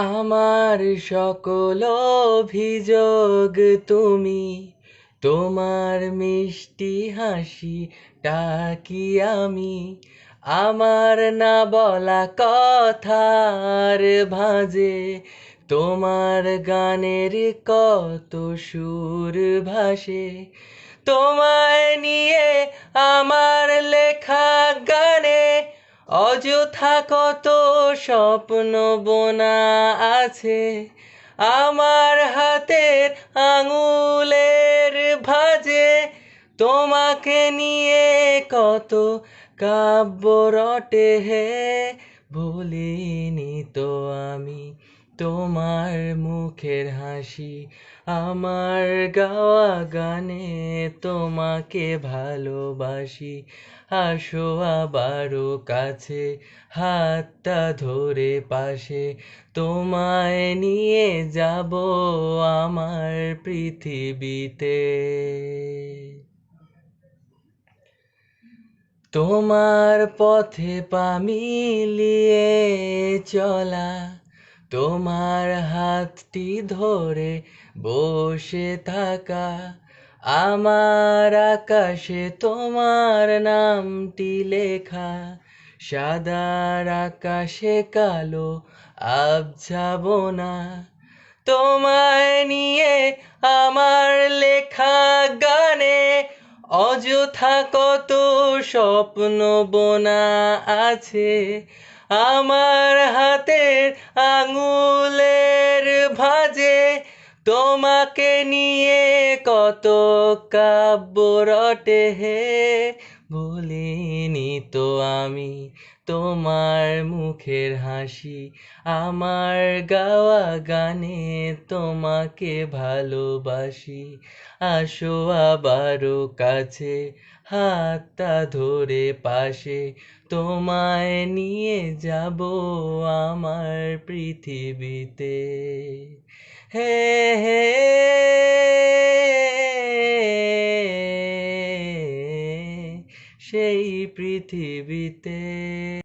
আমার সকল অভিযোগ তুমি, তোমার মিষ্টি হাসিটা কি আমি আমার না বলা কথার ভাঁজে তোমার গানের কত সুর ভাসে। তোমায় নিয়ে আমার লেখা গানে অযথা কত স্বপ্ন বোনা আছে। আমার হাতের আঙুলের ভাঁজে তোমাকে নিয়ে কত কাব্য রটে হে। ভুলিনি তো আমি তোমার মুখের হাসি, আমার গাওয়া গানে তোমাকে ভালোবাসি। আসো আবারও কাছে, হাতটা ধরে পাশে, তোমায় নিয়ে যাব আমার পৃথিবীতে। তোমার পথে পা মিলিয়ে চলা, তোমার হাতটি ধরে বসে থাকা, আমার আকাশে তোমার নামটি লেখা, সাদার আকাশে কালো আবছাবনা। তোমায় নিয়ে আমার লেখা গানে অযথা কত স্বপ্ন বোনা আছে। আমার হাতের আঙুলের ভাঁজে তোমাকে নিয়ে কত কাব্য রটে হে। ভুলিনি তো আমি তোমার মুখের হাসি, আমার গাওয়া গানে তোমাকে ভালোবাসি। আসো আবারও কাছে, হাতটা ধরে পাশে, তোমায় নিয়ে যাব আমার পৃথিবীতে। হে হে সেই পৃথিবীতে।